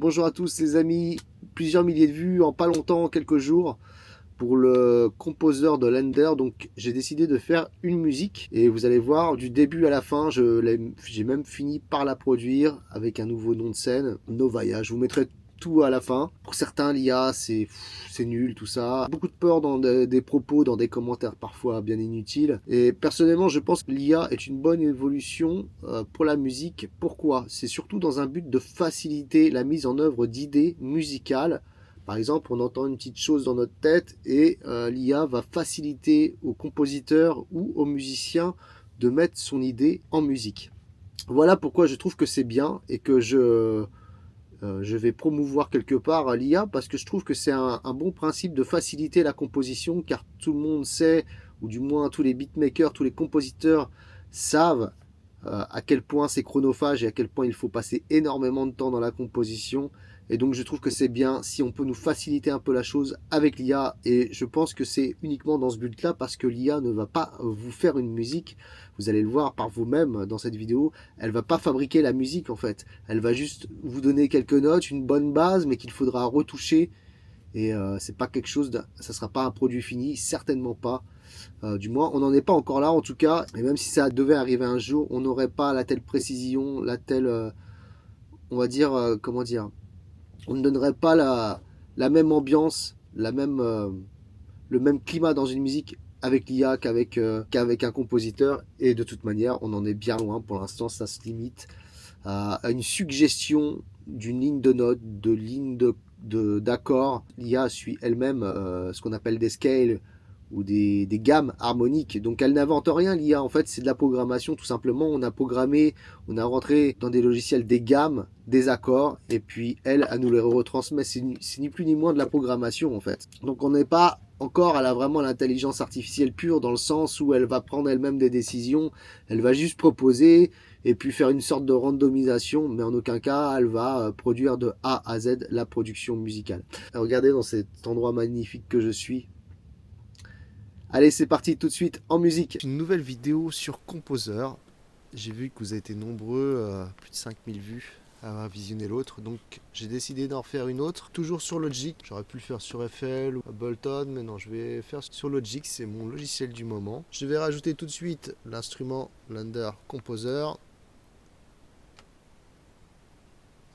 Bonjour à tous les amis, plusieurs milliers de vues en pas longtemps, quelques jours pour le composeur de Lender. Donc j'ai décidé de faire une musique et vous allez voir du début à la fin, j'ai même fini par la produire avec un nouveau nom de scène, Novaya. Je vous mettrai tout à la fin. Pour certains, l'IA c'est nul, tout ça. Beaucoup de peur dans des propos, dans des commentaires parfois bien inutiles. Et personnellement, je pense que l'IA est une bonne évolution pour la musique. Pourquoi? C'est surtout dans un but de faciliter la mise en œuvre d'idées musicales. Par exemple, on entend une petite chose dans notre tête et l'IA va faciliter aux compositeurs ou aux musiciens de mettre son idée en musique. Voilà pourquoi je trouve que c'est bien et que je vais promouvoir quelque part l'IA parce que je trouve que c'est un bon principe de faciliter la composition, car tout le monde sait, ou du moins tous les beatmakers, tous les compositeurs savent à quel point c'est chronophage et à quel point il faut passer énormément de temps dans la composition. Et donc je trouve que c'est bien si on peut nous faciliter un peu la chose avec l'IA, et je pense que c'est uniquement dans ce but là, parce que l'IA ne va pas vous faire une musique, vous allez le voir par vous-même dans cette vidéo, elle va pas fabriquer la musique en fait, elle va juste vous donner quelques notes, une bonne base, mais qu'il faudra retoucher, et c'est pas quelque chose ça sera pas un produit fini, certainement pas. Du moins on n'en est pas encore là en tout cas, et même si ça devait arriver un jour, on n'aurait pas la telle précision, la telle on va dire comment dire, on ne donnerait pas la même ambiance, le même climat dans une musique avec l'IA qu'avec un compositeur. Et de toute manière, on en est bien loin. Pour l'instant, ça se limite à une suggestion d'une ligne de notes, de lignes d'accords. L'IA suit elle-même ce qu'on appelle des scales ou des gammes harmoniques. Donc elle n'invente rien, l'IA, en fait c'est de la programmation tout simplement. On a programmé, on a rentré dans des logiciels des gammes, des accords, et puis elle nous les retransmet. C'est ni plus ni moins de la programmation en fait. Donc on n'est pas encore à vraiment l'intelligence artificielle pure, dans le sens où elle va prendre elle-même des décisions, elle va juste proposer et puis faire une sorte de randomisation, mais en aucun cas elle va produire de A à Z la production musicale. Regardez dans cet endroit magnifique que je suis. Allez, c'est parti tout de suite en musique. Une nouvelle vidéo sur Composer. J'ai vu que vous avez été nombreux, plus de 5000 vues à visionner l'autre. Donc j'ai décidé d'en faire une autre, toujours sur Logic. J'aurais pu le faire sur FL ou Ableton, mais non, je vais faire sur Logic, c'est mon logiciel du moment. Je vais rajouter tout de suite l'instrument Lender Composer.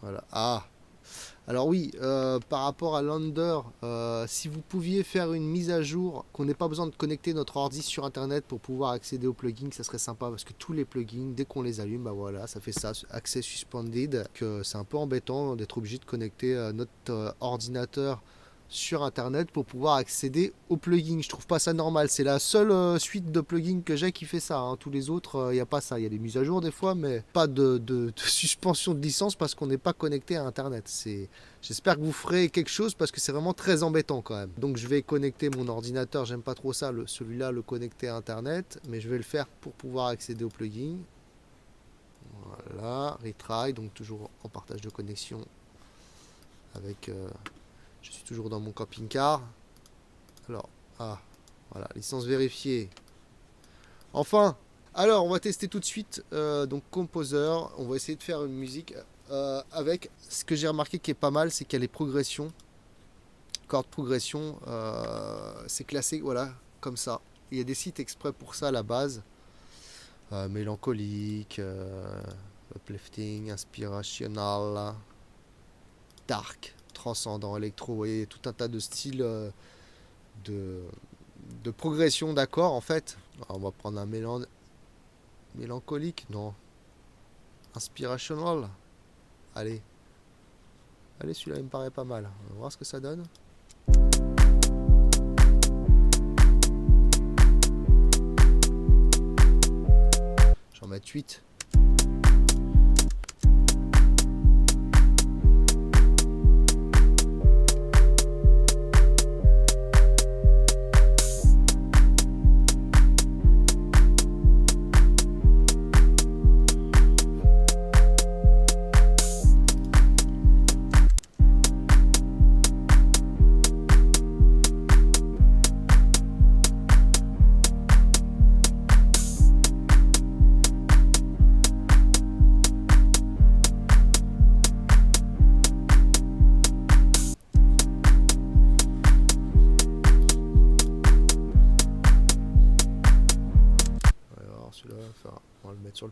Voilà. Ah, alors oui, par rapport à Lender, si vous pouviez faire une mise à jour, qu'on n'ait pas besoin de connecter notre ordi sur internet pour pouvoir accéder aux plugins, ça serait sympa, parce que tous les plugins, dès qu'on les allume, bah voilà, ça fait ça, accès suspended, que c'est un peu embêtant d'être obligé de connecter notre ordinateur sur internet pour pouvoir accéder aux plugins. Je trouve pas ça normal, c'est la seule suite de plugins que j'ai qui fait ça, hein. Tous les autres, il n'y a pas ça, il y a des mises à jour des fois, mais pas de suspension de licence parce qu'on n'est pas connecté à internet. J'espère que vous ferez quelque chose, parce que c'est vraiment très embêtant quand même. Donc je vais connecter mon ordinateur, j'aime pas trop ça, celui-là, le connecter à internet, mais je vais le faire pour pouvoir accéder aux plugins. Voilà, retry, donc toujours en partage de connexion avec... je suis toujours dans mon camping-car. Alors, voilà, licence vérifiée. Enfin, alors on va tester tout de suite. Donc Composer, on va essayer de faire une musique avec ce que j'ai remarqué qui est pas mal, c'est qu'il y a les progressions. Chord progression, c'est classé, voilà, comme ça. Il y a des sites exprès pour ça à la base. Mélancolique, uplifting, inspirational, dark, transcendant, électro, vous voyez, tout un tas de styles de progression d'accords en fait. Alors, on va prendre un mélancolique, non, inspirational. Allez, celui-là il me paraît pas mal. On va voir ce que ça donne. J'en mets 8.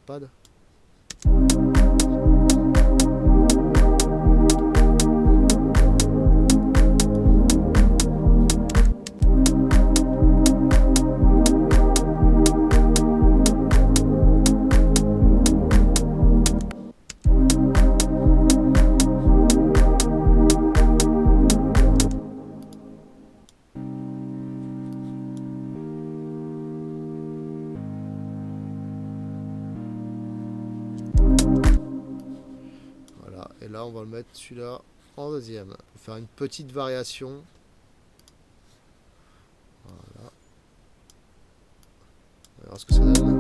pad. Et là, on va le mettre celui-là en deuxième. On va faire une petite variation. Voilà. On va voir ce que ça donne.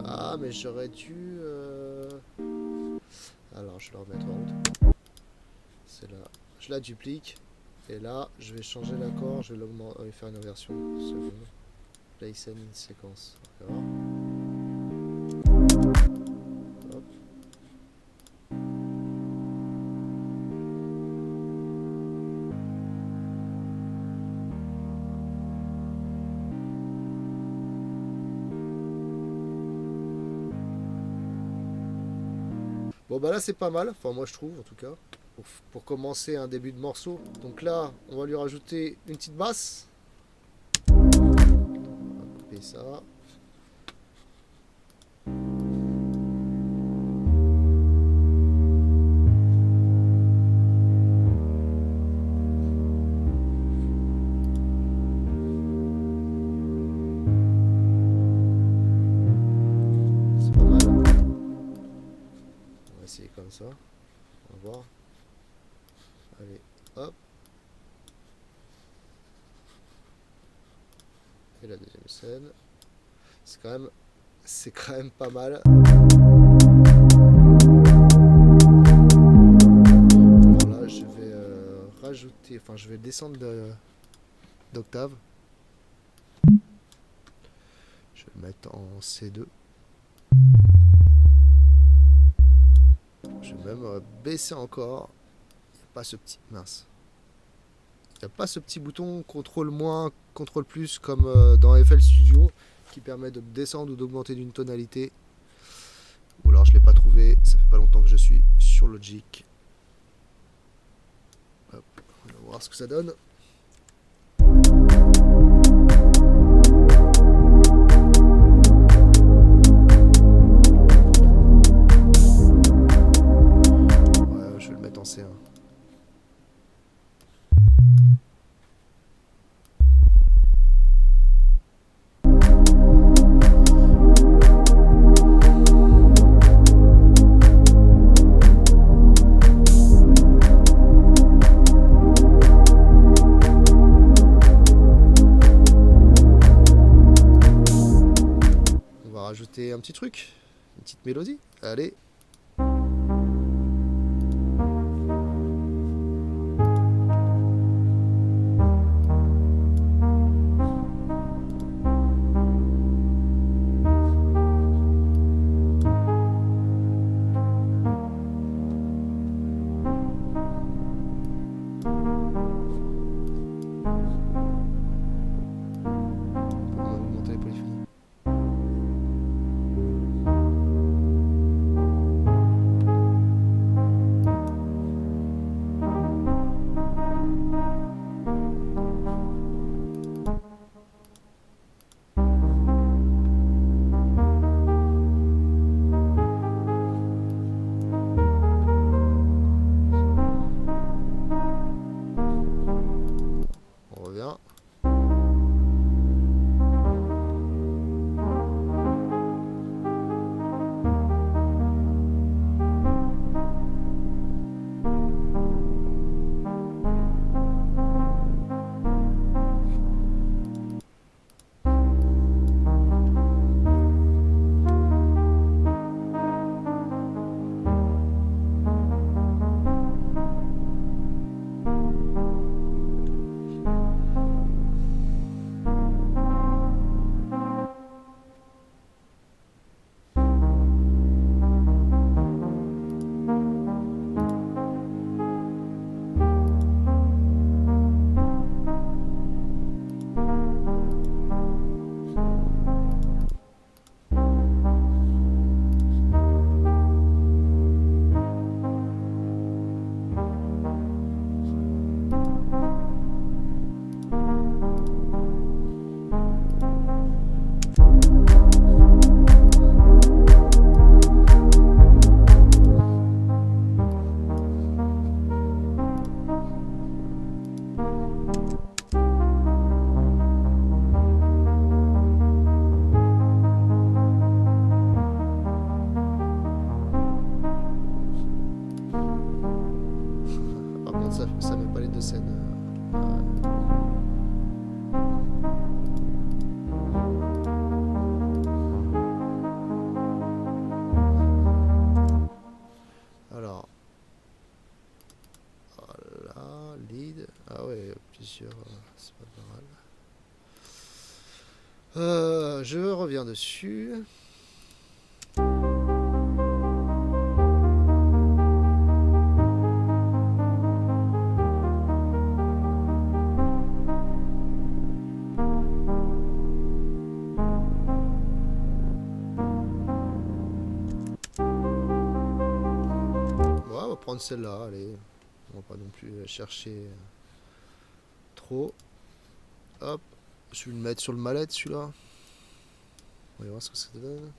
Ah, mais j'aurais dû... Alors, je vais le remettre en route. C'est là. Je la duplique. Et là, je vais changer l'accord. Je vais faire une inversion. Seconde. Place and in séquence. D'accord. Hop. Bon bah là c'est pas mal, enfin moi je trouve en tout cas, pour commencer un début de morceau. Donc là on va lui rajouter une petite basse. On va couper ça. C'est comme ça, on va voir. Allez, hop. Et la deuxième scène. C'est quand même pas mal. Alors là, je vais rajouter, enfin, je vais descendre d'octave. Je vais le mettre en C2. Je vais même baisser encore. Il n'y a pas ce petit... Mince. Il n'y a pas ce petit bouton contrôle moins, contrôle plus comme dans FL Studio qui permet de descendre ou d'augmenter d'une tonalité. Ou alors je ne l'ai pas trouvé. Ça fait pas longtemps que je suis sur Logic. Hop, on va voir ce que ça donne. C1. On va rajouter un petit truc, une petite mélodie. Allez. merde, ça met pas les deux scènes. Alors, voilà, lead. Ah ouais, plusieurs, c'est pas mal. Je reviens dessus. On va prendre celle-là, allez. On va pas non plus chercher trop. Hop. Je vais le mettre sur le mallette celui-là. On va voir ce que ça donne.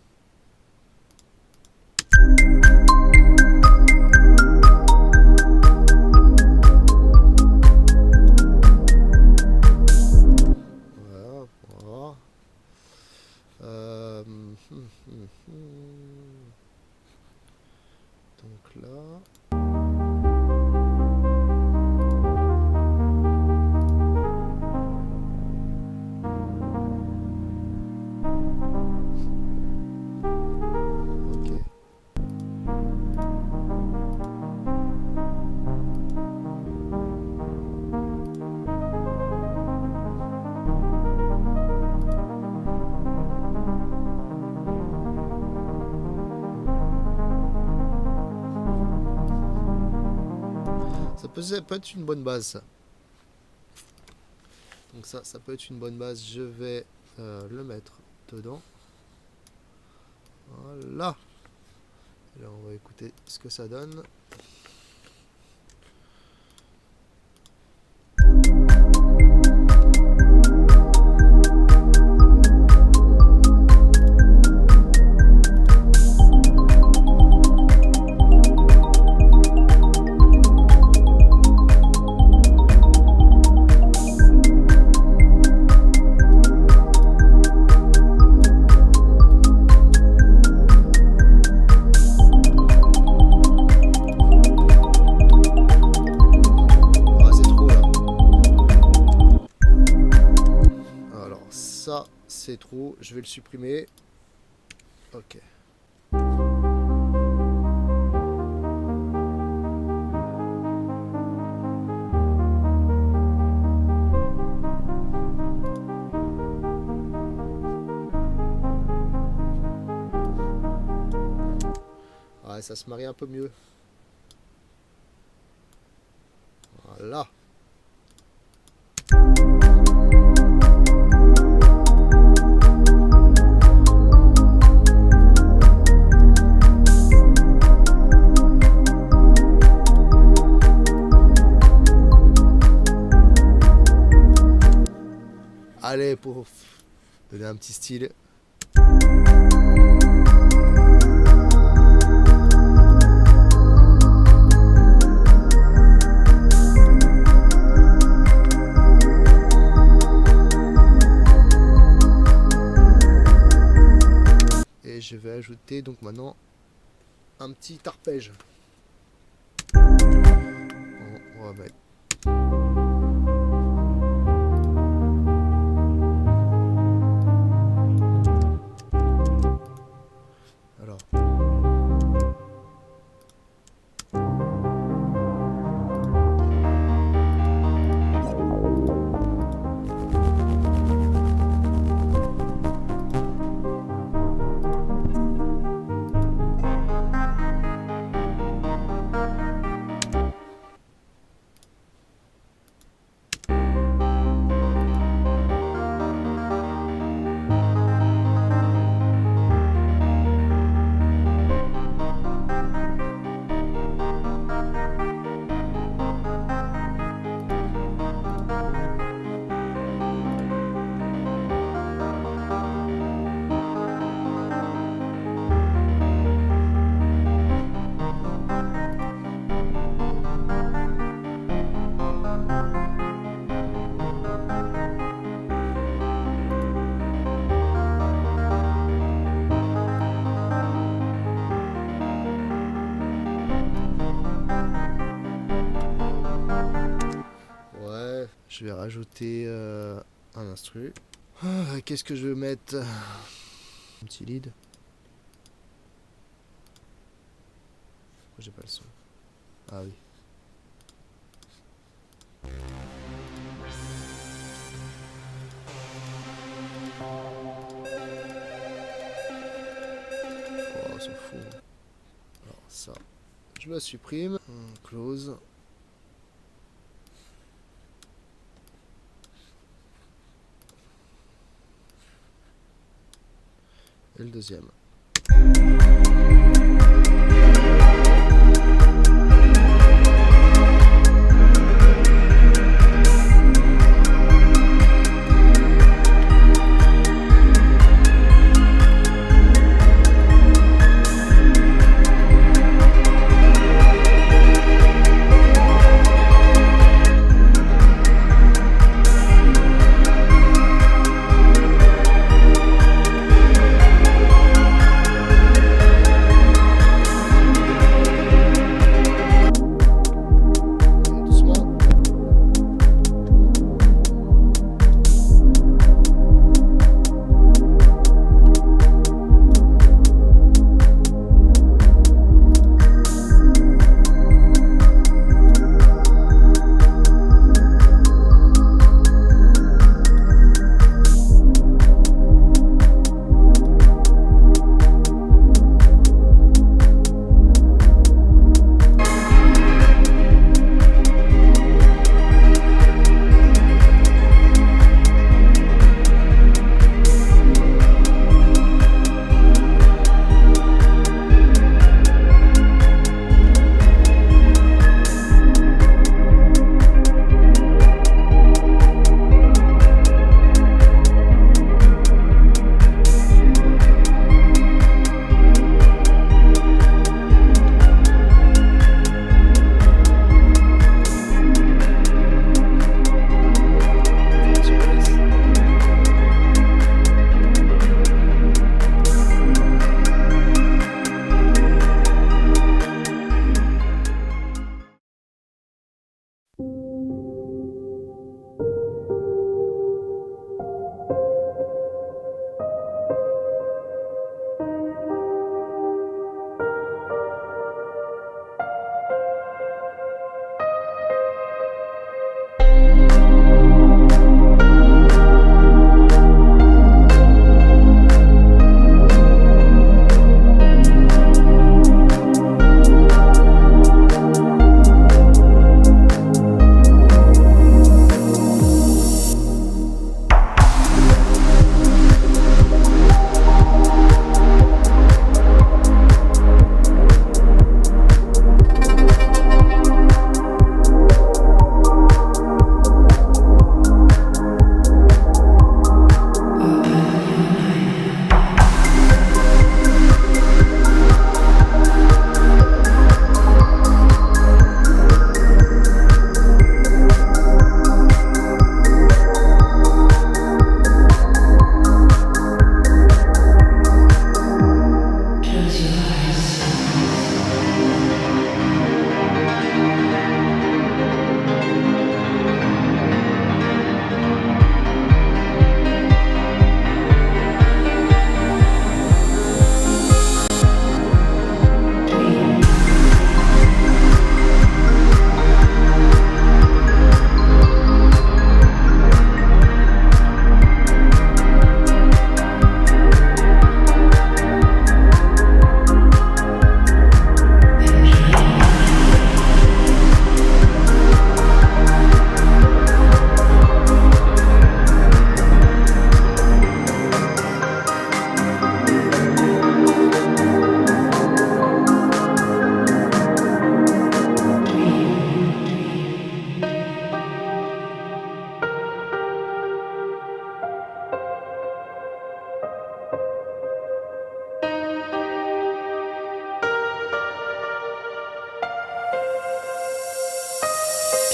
Voilà, voilà. Donc là. Ça peut être une bonne base, ça. Donc ça peut être une bonne base. Je vais le mettre dedans. Voilà. Et là, on va écouter ce que ça donne. C'est trop, je vais le supprimer. Ok. Ouais, ça se marie un peu mieux. Voilà. Allez, pour donner un petit style. Et je vais ajouter donc maintenant un petit arpège. On va mettre. Je vais rajouter un instru. Qu'est-ce que je vais mettre? Un petit lead. Pourquoi j'ai pas le son? Ah oui. Oh, on s'en fout. Alors ça, je la supprime. Close. Et le deuxième.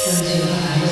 Close your eyes.